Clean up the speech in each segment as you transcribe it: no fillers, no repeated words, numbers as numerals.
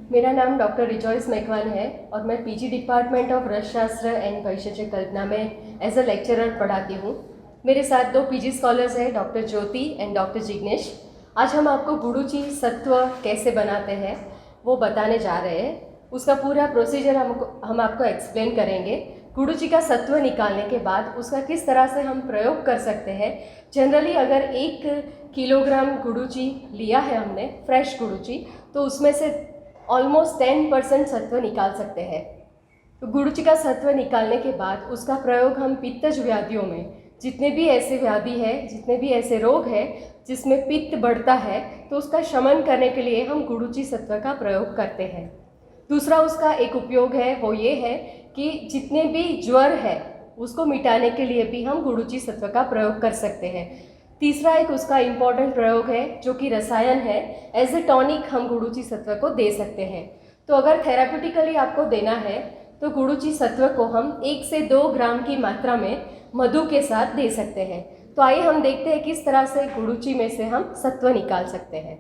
मेरा नाम doctor rejoice Macwan है और मैं PG department of Rasashastra and भविष्य कल्पना में एज अ लेक्चरर पढ़ाती हूँ। मेरे साथ 2 पीजी स्कॉलर्स हैं, doctor Jyoti and doctor Jignesh. आज हम आपको गुडुचि सत्व कैसे बनाते हैं वो बताने जा रहे हैं। उसका पूरा प्रोसीजर हम आपको एक्सप्लेन करेंगे। गुडुचि का सत्व निकालने के बाद उसका किस तरह से हम प्रयोग कर सकते हैं। जनरली अगर 1 किलोग्राम गुडुचि लिया है हमने, फ्रेश गुडुचि, तो उसमें से ऑलमोस्ट 10% सत्व निकाल सकते हैं। तो गुडुचि का सत्व निकालने के बाद उसका प्रयोग हम पित्तज व्याधियों में, जितने भी ऐसे व्याधि है, जितने भी ऐसे रोग है जिसमें पित्त बढ़ता है, तो उसका शमन करने के लिए हम गुडुचि सत्व का प्रयोग करते हैं। दूसरा उसका एक उपयोग है वो ये है कि जितने भी ज्वर है उसको मिटाने के लिए भी हम गुडुचि सत्व का प्रयोग कर सकते हैं। तीसरा एक उसका इम्पॉर्टेंट प्रयोग है जो कि रसायन है। एज ए टॉनिक हम गुडुचि सत्व को दे सकते हैं। तो अगर थेराप्यूटिकली आपको देना है तो गुडुचि सत्व को हम 1 से 2 ग्राम की मात्रा में मधु के साथ दे सकते हैं। तो आइए हम देखते हैं किस तरह से गुडुचि में से हम सत्व निकाल सकते हैं।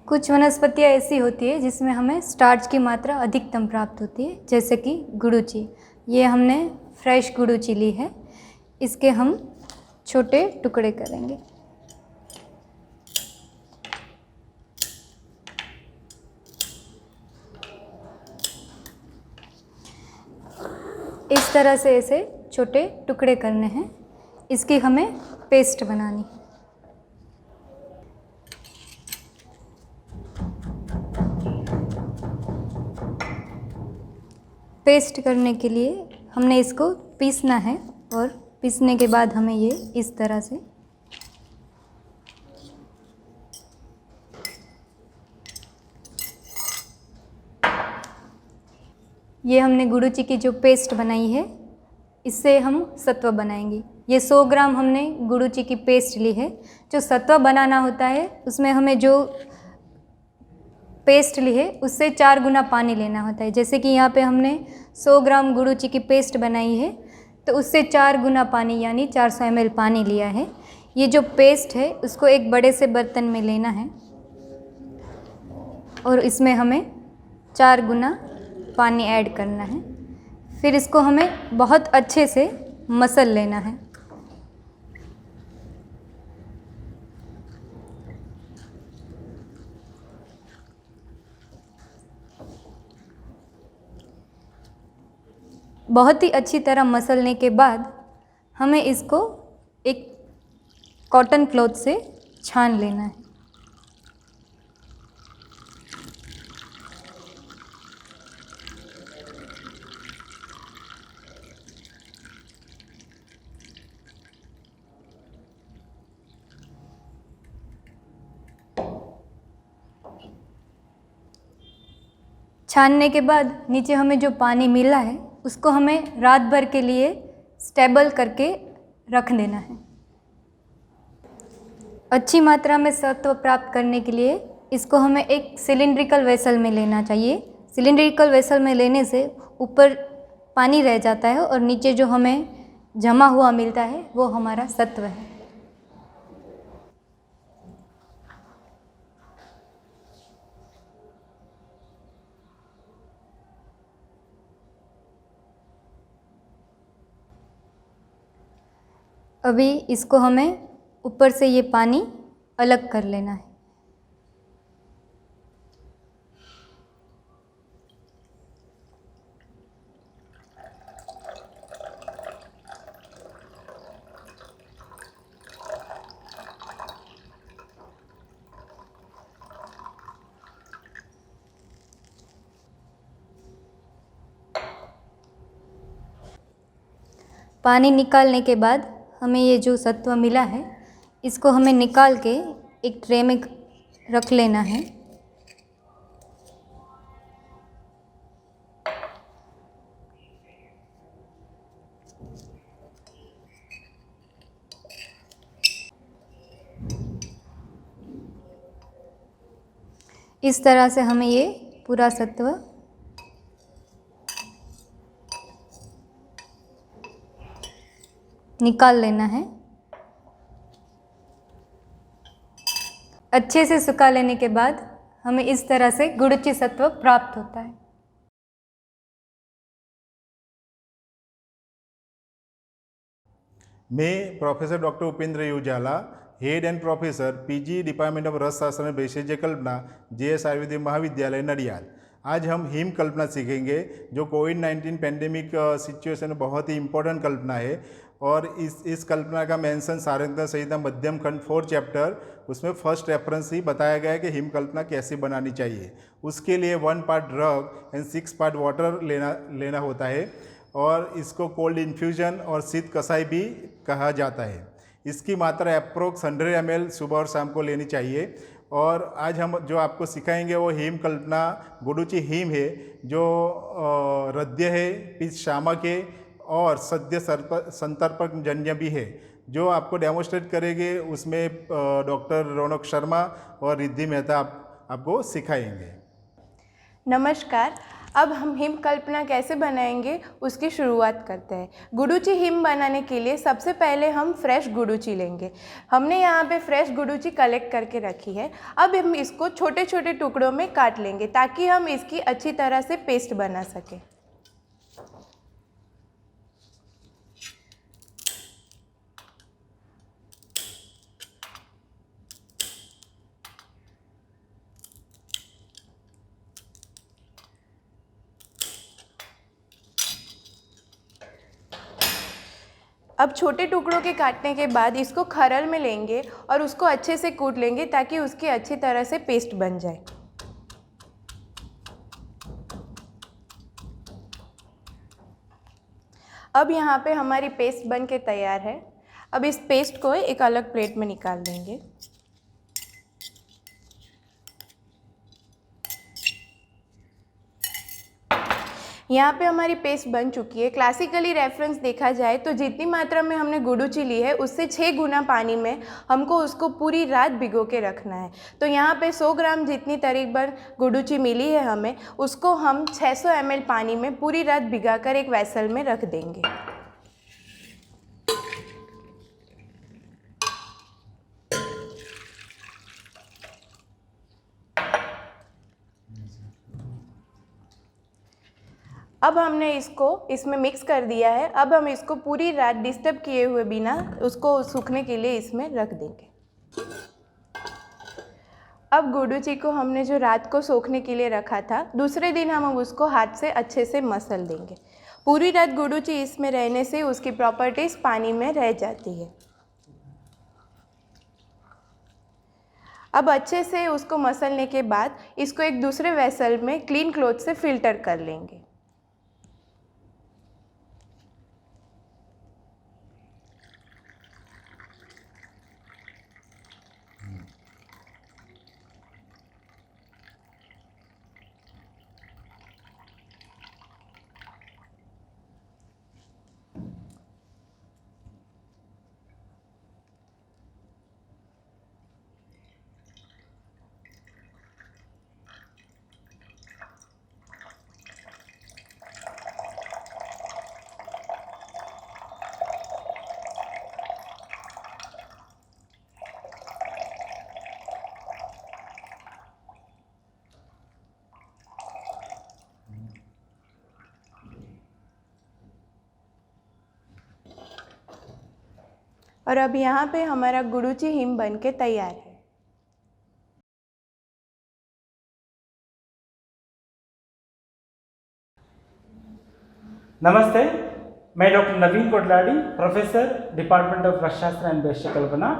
कुछ वनस्पतियाँ ऐसी होती है जिसमें हमें स्टार्च की मात्रा अधिकतम प्राप्त होती है, जैसे कि गुडुचि। ये हमने फ्रेश गुडुचि ली है, इसके हम छोटे टुकड़े करेंगे। इस तरह से इसे छोटे टुकड़े करने हैं। इसकी हमें पेस्ट बनानी है। पेस्ट करने के लिए हमने इसको पीसना है और पीसने के बाद हमें ये इस तरह से ये हमने गुडुचि की जो पेस्ट बनाई है इससे हम सत्व बनाएंगे। ये 100 ग्राम हमने गुडुचि की पेस्ट ली है। जो सत्व बनाना होता है उसमें हमें जो पेस्ट ली है उससे 4 गुना पानी लेना होता है। जैसे कि यहाँ पे हमने 100 ग्राम गुडुचि की पेस्ट बनाई है तो उससे 4 गुना पानी यानी 400 ml पानी लिया है। ये जो पेस्ट है उसको एक बड़े से बर्तन में लेना है और इसमें हमें 4 गुना पानी ऐड करना है। फिर इसको हमें बहुत अच्छे से मसल लेना है। बहुत ही अच्छी तरह मसलने के बाद हमें इसको एक कॉटन क्लॉथ से छान लेना है। छानने के बाद नीचे हमें जो पानी मिला है उसको हमें रात भर के लिए स्टेबल करके रख देना है। अच्छी मात्रा में सत्व प्राप्त करने के लिए इसको हमें एक सिलिंड्रिकल वेसल में लेना चाहिए। सिलिंड्रिकल वेसल में लेने से ऊपर पानी रह जाता है और नीचे जो हमें जमा हुआ मिलता है वो हमारा सत्व है। अभी इसको हमें ऊपर से ये पानी अलग कर लेना है। पानी निकालने के बाद हमें ये जो सत्व मिला है इसको हमें निकाल के एक ट्रे में रख लेना है। इस तरह से हमें ये पूरा सत्व निकाल लेना है। अच्छे से सुखा लेने के बाद हमें इस तरह से गुरुचि सत्व प्राप्त होता है। मैं professor doctor Upendra Yujala, head and professor PG department of Rasashastra and Bhaishajya Kalpana, JS Ayurvedic Mahavidyalaya Nadiad. आज हम हिम कल्पना सीखेंगे जो कोविड-19 पेंडेमिक सिचुएशन में बहुत ही इम्पोर्टेंट कल्पना है। और इस कल्पना का मेंशन सारंगधर संहिता मध्यम खंड 4 चैप्टर, उसमें फर्स्ट रेफरेंस ही बताया गया है कि हिम कल्पना कैसे बनानी चाहिए। उसके लिए 1 part drug and 6 part water लेना होता है और इसको कोल्ड इन्फ्यूजन और शीत कसाई भी कहा जाता है। इसकी मात्रा अप्रोक्स 100 ml सुबह और शाम को लेनी चाहिए। और आज हम जो आपको सिखाएंगे वो हिम कल्पना गुडुचि हिम है, जो हृदय है, पित्त शामक है और सद्य संतर्पक जन्य भी है। जो आपको डेमोन्स्ट्रेट करेंगे उसमें डॉक्टर रौनक शर्मा और रिद्धि मेहता आपको सिखाएंगे। नमस्कार। अब हम हिम कल्पना कैसे बनाएंगे उसकी शुरुआत करते हैं। गुडुचि हिम बनाने के लिए सबसे पहले हम फ्रेश गुडुचि लेंगे। हमने यहाँ पे फ्रेश गुडुचि कलेक्ट करके रखी है। अब हम इसको छोटे छोटे टुकड़ों में काट लेंगे ताकि हम इसकी अच्छी तरह से पेस्ट बना सकें। अब छोटे टुकड़ों के काटने के बाद इसको खरल में लेंगे और उसको अच्छे से कूट लेंगे ताकि उसकी अच्छी तरह से पेस्ट बन जाए। अब यहाँ पे हमारी पेस्ट बन के तैयार है। अब इस पेस्ट को एक अलग प्लेट में निकाल देंगे। यहाँ पे हमारी पेस्ट बन चुकी है। क्लासिकली रेफरेंस देखा जाए तो जितनी मात्रा में हमने गुडुचि ली है उससे 6 गुना पानी में हमको उसको पूरी रात भिगो के रखना है। तो यहाँ पे 100 ग्राम जितनी तकरीबन गुडुचि मिली है हमें, उसको हम 600 ml पानी में पूरी रात भिगाकर एक वेसल में रख देंगे। अब हमने इसको इसमें मिक्स कर दिया है। अब हम इसको पूरी रात डिस्टर्ब किए हुए बिना उसको सूखने के लिए इसमें रख देंगे। अब गुडुचि को हमने जो रात को सूखने के लिए रखा था, दूसरे दिन हम उसको हाथ से अच्छे से मसल देंगे। पूरी रात गुडुचि इसमें रहने से उसकी प्रॉपर्टीज़ पानी में रह जाती है। अब अच्छे से उसको मसलने के बाद इसको एक दूसरे वेसल में क्लीन क्लॉथ से फिल्टर कर लेंगे। और अब यहाँ पे हमारा गुडुचि हिम बन के तैयार है। नमस्ते, मैं doctor Naveen Kotladi, professor department of Rasashastra and Bhaishajya Kalpana.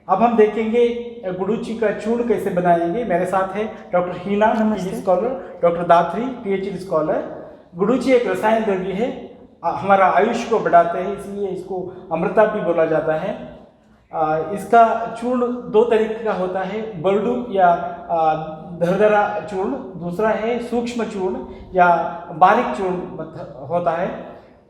अब हम देखेंगे गुडुचि का चूर्ण कैसे बनाएंगे। मेरे साथ है doctor Heena, PG scholar, doctor Dhatri, PhD scholar. Guduchi एक रसायन द्रव्य है, हमारा आयुष को बढ़ाते हैं, इसलिए इसको अमृता भी बोला जाता है। इसका चूर्ण 2 तरीके का होता है, बरडू या दरदरा चूर्ण, दूसरा है सूक्ष्म चूर्ण या बारीक चूर्ण होता है।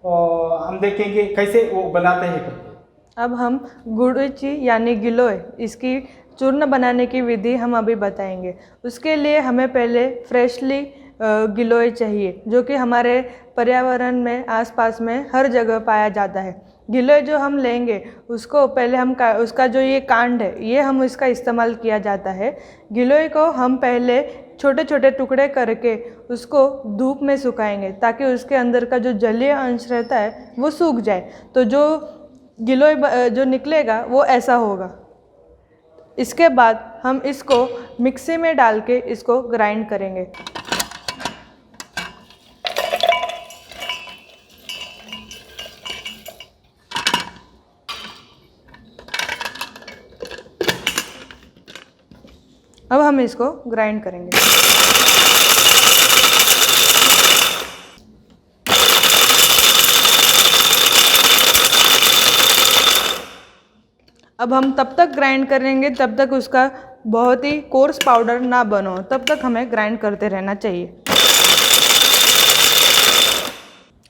और हम देखेंगे कैसे वो बनाते हैं करके। अब हम गुडुचि यानी गिलोय, इसकी चूर्ण बनाने की विधि हम अभी बताएंगे। उसके लिए हमें पहले फ्रेशली गिलोय चाहिए, जो कि हमारे पर्यावरण में आसपास में हर जगह पाया जाता है। गिलोय जो हम लेंगे उसको पहले हम उसका जो ये कांड है ये हम इसका इस्तेमाल किया जाता है। गिलोय को हम पहले छोटे छोटे टुकड़े करके उसको धूप में सुखाएंगे ताकि उसके अंदर का जो जलीय अंश रहता है वो सूख जाए, तो जो गिलोय जो निकलेगा वो ऐसा होगा। इसके बाद हम इसको मिक्सी में डाल के इसको ग्राइंड करेंगे। अब हम इसको ग्राइंड करेंगे। अब हम तब तक ग्राइंड करेंगे तब तक उसका बहुत ही कोर्स पाउडर ना बनो, तब तक हमें ग्राइंड करते रहना चाहिए।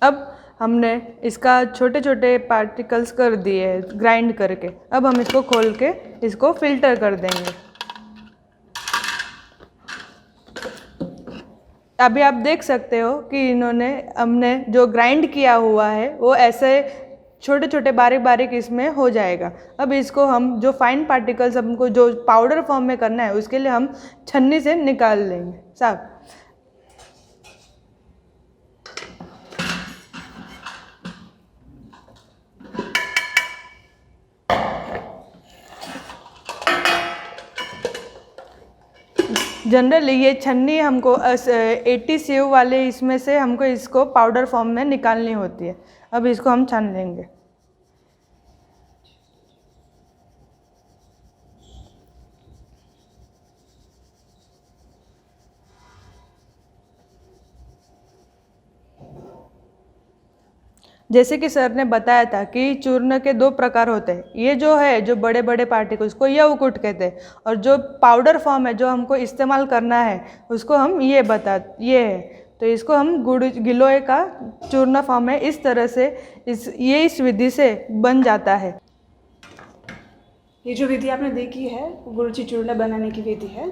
अब हमने इसका छोटे छोटे पार्टिकल्स कर दिए ग्राइंड करके। अब हम इसको खोल के इसको फिल्टर कर देंगे। अभी आप देख सकते हो कि हमने जो ग्राइंड किया हुआ है वो ऐसे छोटे छोटे बारीक बारीक इसमें हो जाएगा। अब इसको हम जो फाइन पार्टिकल्स हमको जो पाउडर फॉर्म में करना है उसके लिए हम छन्नी से निकाल लेंगे साफ। जनरली ये छन्नी हमको 80 सीयू वाले इसमें से हमको इसको पाउडर फॉर्म में निकालनी होती है। अब इसको हम छान लेंगे। जैसे कि सर ने बताया था कि चूर्ण के 2 प्रकार होते हैं। ये जो है जो बड़े बड़े पार्टिकल्स को यवकुट कहते हैं, और जो पाउडर फॉर्म है जो हमको इस्तेमाल करना है उसको हम ये है। तो इसको हम गिलोय का चूर्ण फॉर्म है। इस तरह से इस विधि से बन जाता है। ये जो विधि आपने देखी है गुड़ची चूर्ण बनाने की विधि है।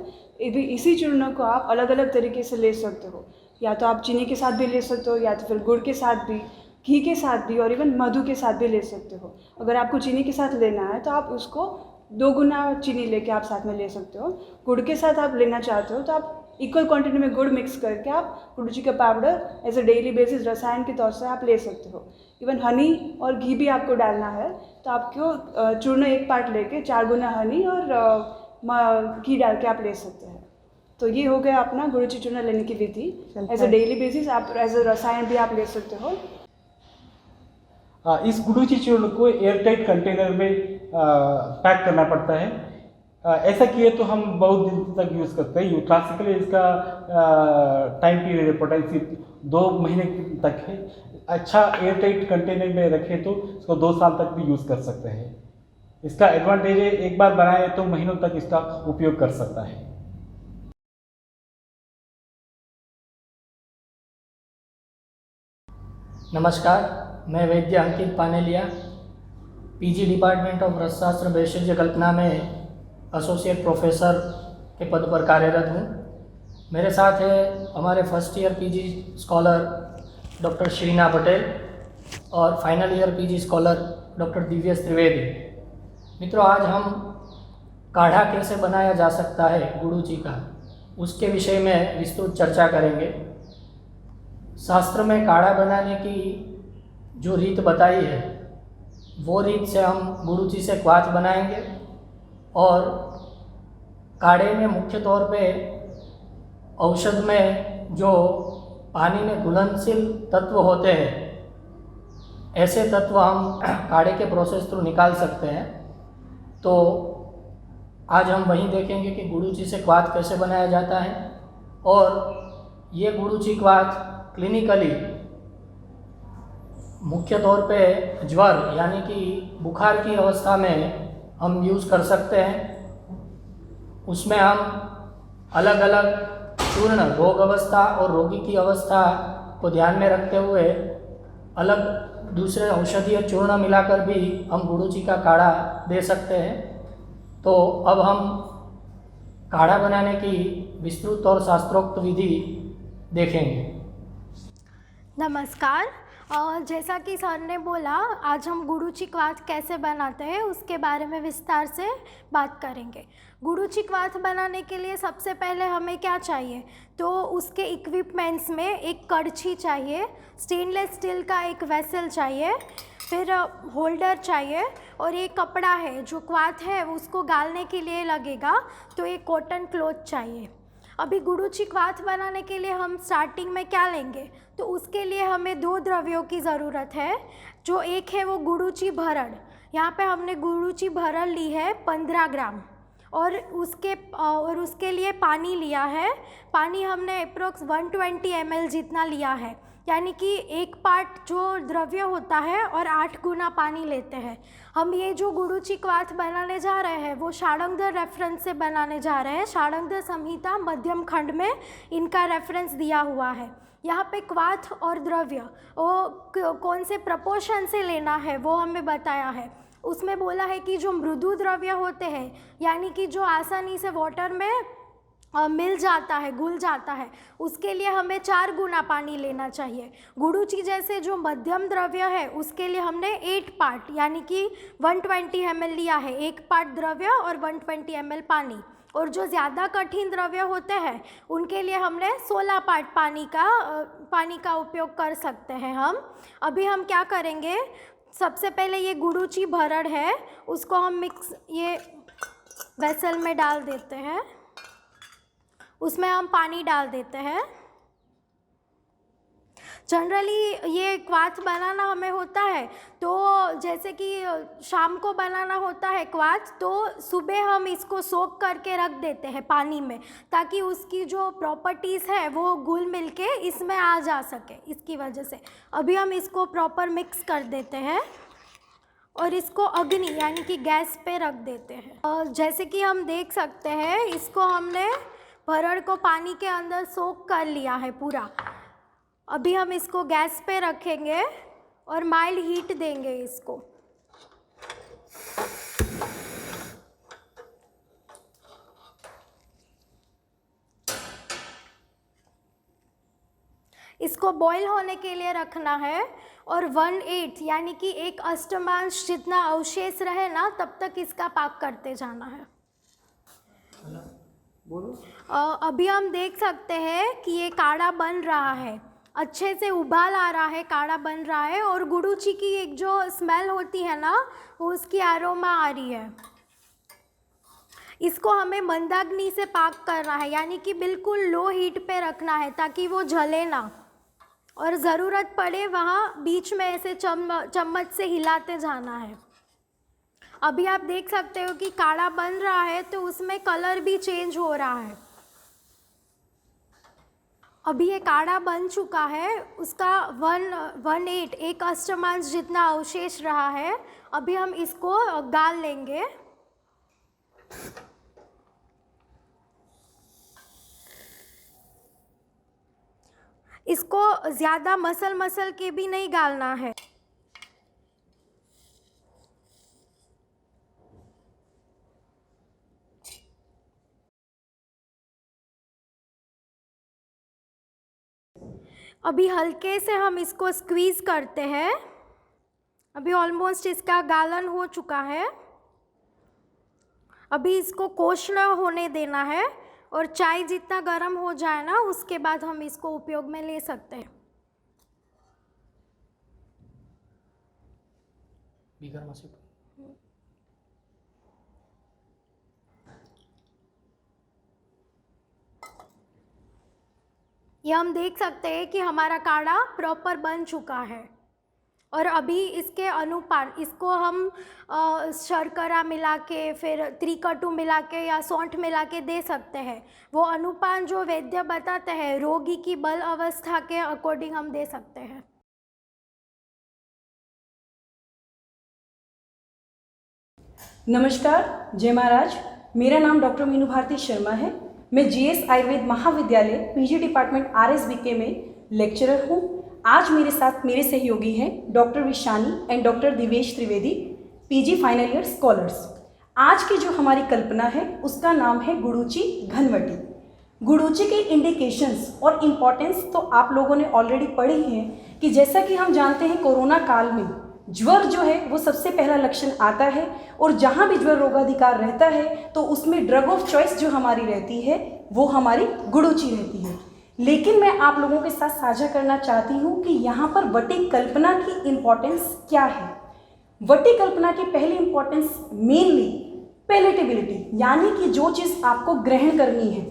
इसी चूर्ण को आप अलग अलग तरीके से ले सकते हो, या तो आप चीनी के साथ भी ले सकते हो, या तो फिर गुड़ के साथ भी, घी के साथ भी, और इवन मधु के साथ भी ले सकते हो। अगर आपको चीनी के साथ लेना है तो आप उसको 2 गुना चीनी लेके आप साथ में ले सकते हो। गुड़ के साथ आप लेना चाहते हो तो आप इक्वल क्वांटिटी में गुड़ मिक्स करके आप गुड़ची का powder as a daily basis रसायन के तौर से आप ले सकते हो। इवन हनी और घी भी आपको डालना है तो आपको चूर्ण 1 पार्ट लेके 4 गुना हनी और घी डाल के आप ले सकते हैं। तो ये हो गया अपना गुड़ची चूर्ण लेने की विधि। एज अ डेली बेसिस आप एज अ रसायन भी आप ले सकते हो। इस गुड़ची चूर्ण को एयरटाइट कंटेनर में पैक करना पड़ता है। ऐसा किए तो हम बहुत दिन तक यूज़ करते हैं। क्लासिकली इसका टाइम पीरियड पोटेंसी 2 महीने तक है। अच्छा एयरटाइट कंटेनर में रखें तो इसको 2 साल तक भी यूज़ कर सकते हैं। इसका एडवांटेज है एक बार बनाए तो महीनों तक इसका उपयोग कर सकता है। नमस्कार, मैं वैद्य अंकित पानेलिया पीजी डिपार्टमेंट ऑफ रसशास्त्र वैशेज्य कल्पना में एसोसिएट प्रोफेसर के पद पर कार्यरत हूँ। मेरे साथ है हमारे first year PG scholar doctor Shreena Patel और final year PG scholar doctor Divyesh Trivedi. मित्रों, आज हम काढ़ा कैसे बनाया जा सकता है गुड़ूची का, उसके विषय में विस्तृत चर्चा करेंगे। शास्त्र में काढ़ा बनाने की जो रीत बताई है वो रीत से हम गुड़ूची से क्वाथ बनाएंगे, और काढ़े में मुख्य तौर पे औषध में जो पानी में घुलनशील तत्व होते हैं ऐसे तत्व हम काढ़े के प्रोसेस थ्रू निकाल सकते हैं। तो आज हम वही देखेंगे कि गुड़ूची से क्वाथ कैसे बनाया जाता है, और ये गुड़ूची क्वाथ क्लिनिकली मुख्य तौर पे ज्वर यानी कि बुखार की अवस्था में हम यूज़ कर सकते हैं। उसमें हम अलग अलग चूर्ण रोग अवस्था और रोगी की अवस्था को ध्यान में रखते हुए अलग दूसरे औषधीय चूर्ण मिलाकर भी हम गुड़ूची का काढ़ा दे सकते हैं। तो अब हम काढ़ा बनाने की विस्तृत और शास्त्रोक्त विधि देखेंगे। नमस्कार। जैसा कि सर ने बोला, आज हम गुड़ूची क्वाथ कैसे बनाते हैं उसके बारे में विस्तार से बात करेंगे। गुड़ूची क्वाथ बनाने के लिए सबसे पहले हमें क्या चाहिए, तो उसके इक्विपमेंट्स में एक कड़छी चाहिए, स्टेनलेस स्टील का एक वेसल चाहिए, फिर होल्डर चाहिए और एक कपड़ा है जो क्वाथ है उसको गालने के लिए लगेगा, तो एक कॉटन क्लॉथ चाहिए। अभी गुड़ूची क्वाथ बनाने के लिए हम स्टार्टिंग में क्या लेंगे, तो उसके लिए हमें 2 द्रव्यों की ज़रूरत है। जो एक है वो गुड़ूची भरड़, यहाँ पे हमने गुड़ूची भरड़ ली है 15 ग्राम, और उसके लिए पानी लिया है। पानी हमने अप्रोक्स 120 ml जितना लिया है, यानी कि 1 पार्ट जो द्रव्य होता है और 8 गुना पानी लेते हैं। हम ये जो गुड़ूची क्वाथ बनाने जा रहे हैं वो षडांगधर रेफरेंस से बनाने जा रहे हैं। षडांगधर संहिता मध्यम खंड में इनका रेफरेंस दिया हुआ है। यहाँ पे क्वाथ और द्रव्य वो कौन से प्रपोर्शन से लेना है वो हमें बताया है। उसमें बोला है कि जो मृदु द्रव्य होते हैं, यानी कि जो आसानी से वाटर में मिल जाता है, घुल जाता है, उसके लिए हमें 4 गुना पानी लेना चाहिए। गुड़ूची जैसे जो मध्यम द्रव्य है उसके लिए हमने 8 पार्ट यानी कि 120 ml लिया है, 1 पार्ट द्रव्य और 120 ml पानी। और जो ज़्यादा कठिन द्रव्य होते हैं उनके लिए हमने 16 पार्ट पानी का उपयोग कर सकते हैं हम। अभी हम क्या करेंगे, सबसे पहले ये गुड़ूची भरड़ है उसको हम ये वेसल में डाल देते हैं, उसमें हम पानी डाल देते हैं। जनरली ये क्वाथ बनाना हमें होता है, तो जैसे कि शाम को बनाना होता है क्वाथ, तो सुबह हम इसको सोक करके रख देते हैं पानी में, ताकि उसकी जो प्रॉपर्टीज़ है वो घुल मिल के इसमें आ जा सके। इसकी वजह से अभी हम इसको प्रॉपर मिक्स कर देते हैं और इसको अग्नि यानी कि गैस पे रख देते हैं। और जैसे कि हम देख सकते हैं, इसको हमने भरड़ को पानी के अंदर सोक कर लिया है पूरा। अभी हम इसको गैस पे रखेंगे और माइल्ड हीट देंगे इसको। इसको बॉईल होने के लिए रखना है और 1/8 यानी कि 1 अष्टमांश जितना अवशेष रहे ना तब तक इसका पाक करते जाना है। अभी हम देख सकते हैं कि ये काढ़ा बन रहा है, अच्छे से उबाल आ रहा है, काढ़ा बन रहा है और गुड़ूची की एक जो स्मेल होती है ना वो उसकी अरोमा आ रही है। इसको हमें मंदाग्नि से पाक करना है, यानी कि बिल्कुल लो हीट पे रखना है ताकि वो जले ना, और ज़रूरत पड़े वहाँ बीच में ऐसे चम्मच से हिलाते जाना है। अभी आप देख सकते हो कि काढ़ा बन रहा है तो उसमें कलर भी चेंज हो रहा है। अभी ये काढ़ा बन चुका है, उसका 1/8 1 अष्टमांश जितना अवशेष रहा है। अभी हम इसको गाल लेंगे। इसको ज़्यादा मसल के भी नहीं गालना है। अभी हल्के से हम इसको स्क्वीज़ करते हैं। अभी ऑलमोस्ट इसका गालन हो चुका है। अभी इसको कोष्ण होने देना है और चाय जितना गर्म हो जाए ना उसके बाद हम इसको उपयोग में ले सकते हैं। ये हम देख सकते हैं कि हमारा काढ़ा प्रॉपर बन चुका है। और अभी इसके अनुपान, इसको हम शर्करा मिला के फिर त्रिकटु मिला के या सौंठ मिला के दे सकते हैं। वो अनुपान जो वैद्य बताते हैं रोगी की बल अवस्था के अकॉर्डिंग हम दे सकते हैं। नमस्कार, जय महाराज। मेरा नाम डॉक्टर मीनू भारती शर्मा है। मैं जीएस आयुर्वेद महाविद्यालय पीजी डिपार्टमेंट आरएसबीके में लेक्चरर हूँ। आज मेरे साथ मेरे सहयोगी हैं doctor Vishani and doctor Divesh Trivedi, PG final year scholars. आज की जो हमारी कल्पना है उसका नाम है गुड़ूची घनवटी। गुड़ूची के इंडिकेशंस और इम्पॉर्टेंस तो आप लोगों ने ऑलरेडी पढ़ी हैं, कि जैसा कि हम जानते हैं कोरोना काल में ज्वर जो है वो सबसे पहला लक्षण आता है, और जहाँ भी ज्वर रोगाधिकार रहता है तो उसमें ड्रग ऑफ चॉइस जो हमारी रहती है वो हमारी गुडुचि रहती है। लेकिन मैं आप लोगों के साथ साझा करना चाहती हूँ कि यहाँ पर वटी कल्पना की इम्पोर्टेंस क्या है। वटी कल्पना की पहली इम्पोर्टेंस मेनली पैलेटेबिलिटी, यानी कि जो चीज़ आपको ग्रहण करनी है,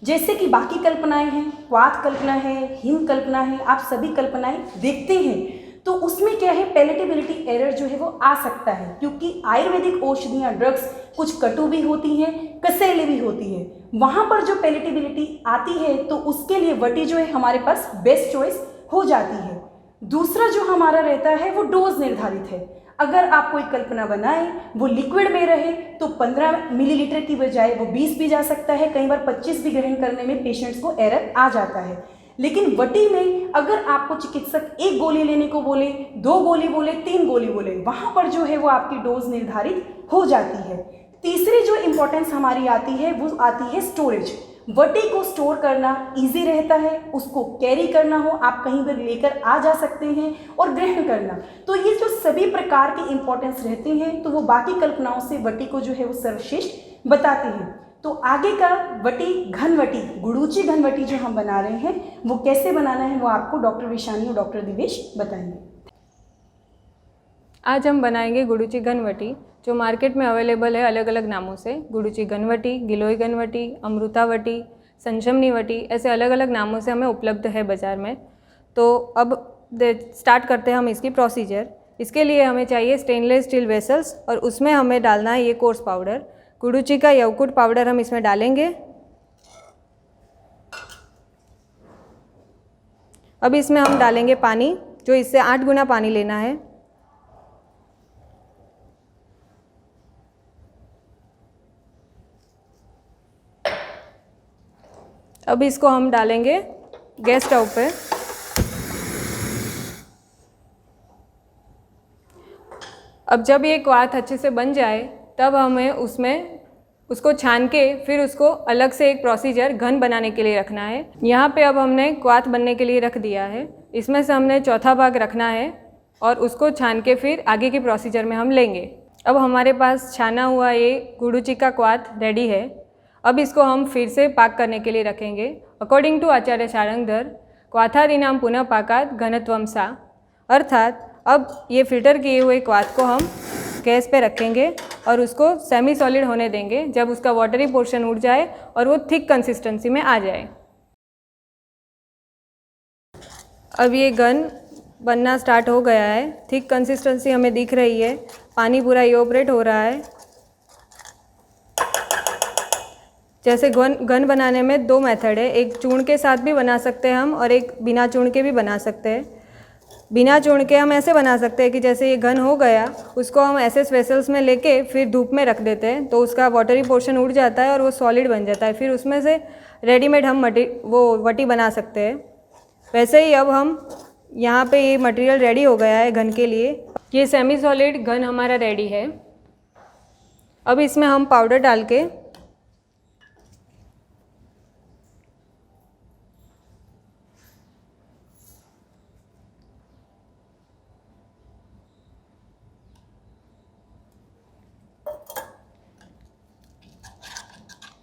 जैसे कि बाकी कल्पनाएं हैं, क्वाथ कल्पना है, हिम कल्पना है, आप सभी कल्पनाएं देखते हैं तो उसमें क्या है, पैलेटेबिलिटी एरर जो है वो आ सकता है, क्योंकि आयुर्वेदिक औषधियाँ ड्रग्स कुछ कटु भी होती हैं, कसैली भी होती है। वहाँ पर जो पैलेटेबिलिटी आती है तो उसके लिए वटी जो है हमारे पास बेस्ट चॉइस हो जाती है। दूसरा जो हमारा रहता है वो डोज निर्धारित है। अगर आप कोई कल्पना बनाएं, वो लिक्विड में रहे तो 15 मिलीलीटर की बजाय वो 20 भी जा सकता है, कई बार 25 भी ग्रहण करने में पेशेंट्स को एरर आ जाता है। लेकिन वटी में अगर आपको चिकित्सक 1 गोली लेने को बोले, 2 गोली बोले, 3 गोली बोले, वहाँ पर जो है वो आपकी डोज निर्धारित हो जाती है। तीसरी जो इम्पोर्टेंस हमारी आती है वो आती है स्टोरेज। वटी को स्टोर करना इजी रहता है, उसको कैरी करना हो आप कहीं पर लेकर आ जा सकते हैं और ग्रहण करना, तो ये जो सभी प्रकार के इम्पोर्टेंस रहते हैं तो वो बाकी कल्पनाओं से वटी को जो है वो सर्वश्रेष्ठ बताते हैं। तो आगे का वटी घनवटी, गुडुचि घनवटी जो हम बना रहे हैं वो कैसे बनाना है वो आपको डॉक्टर विशानी और डॉक्टर दिवेश बताएंगे। आज हम बनाएंगे गुडुचि घनवटी, जो मार्केट में अवेलेबल है अलग अलग नामों से। गुडुचि घनवटी, गिलोय घनवटी, अमृतावटी, संशमनी वटी, ऐसे अलग अलग नामों से हमें उपलब्ध है बाज़ार में। तो अब स्टार्ट करते हैं हम इसकी प्रोसीजर। इसके लिए हमें चाहिए स्टेनलेस स्टील वेसल्स और उसमें हमें डालना है ये कोर्स पाउडर। गुडुचि का यवकुट पाउडर हम इसमें डालेंगे। अब इसमें हम डालेंगे पानी, जो इससे 8 गुना पानी लेना है। अब इसको हम डालेंगे गैस स्टोव पे। अब जब ये क्वाथ अच्छे से बन जाए तब हमें उसको छान के फिर उसको अलग से एक प्रोसीजर घन बनाने के लिए रखना है। यहाँ पे अब हमने क्वाथ बनने के लिए रख दिया है। इसमें से हमने चौथा भाग रखना है और उसको छान के फिर आगे की प्रोसीजर में हम लेंगे। अब हमारे पास छाना हुआ ये गुडुचि का क्वाथ रेडी है। अब इसको हम फिर से पाक करने के लिए रखेंगे। अकॉर्डिंग टू आचार्य शारंगधर, क्वाथादीनां पुनः पाकात् घनत्वं सा, अर्थात अब ये फिल्टर किए हुए क्वाथ को हम गैस पे रखेंगे और उसको सेमी सॉलिड होने देंगे जब उसका वाटरी पोर्शन उड़ जाए और वो थिक कंसिस्टेंसी में आ जाए। अब ये घन बनना स्टार्ट हो गया है। थिक कंसिस्टेंसी हमें दिख रही है, पानी पूरा इवोपरेट हो रहा है। जैसे घन बनाने में 2 मेथड है, एक चूर्ण के साथ भी बना सकते हैं हम और एक बिना चूर्ण के भी बना सकते हैं। बिना चूर्ण के हम ऐसे बना सकते हैं कि जैसे ये घन हो गया उसको हम ऐसे वेसल्स में लेके फिर धूप में रख देते हैं तो उसका वाटरी पोर्शन उड़ जाता है और वो सॉलिड बन जाता है। फिर उसमें से रेडीमेड हम वो वटी बना सकते हैं। वैसे ही अब हम यहाँ पे ये मटेरियल रेडी हो गया है घन के लिए। ये सेमी सॉलिड घन हमारा रेडी है। अब इसमें हम पाउडर डाल के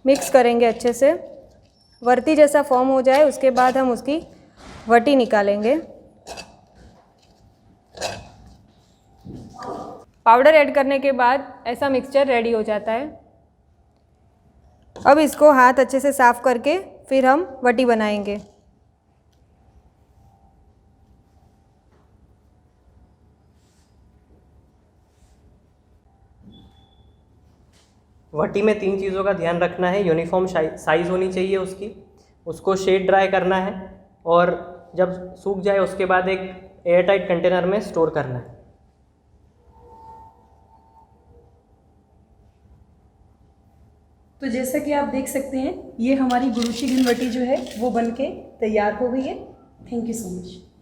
मिक्स करेंगे अच्छे से। वर्ती जैसा फॉर्म हो जाए उसके बाद हम उसकी वटी निकालेंगे। पाउडर ऐड करने के बाद ऐसा मिक्सचर रेडी हो जाता है। अब इसको हाथ अच्छे से साफ करके फिर हम वटी बनाएंगे। वटी में 3 चीज़ों का ध्यान रखना है। यूनिफॉर्म साइज़ होनी चाहिए उसको शेड ड्राई करना है और जब सूख जाए उसके बाद एक एयरटाइट कंटेनर में स्टोर करना है। तो जैसा कि आप देख सकते हैं ये हमारी गुडुचि घनवटी जो है वो बनके तैयार हो गई है। Thank you so much.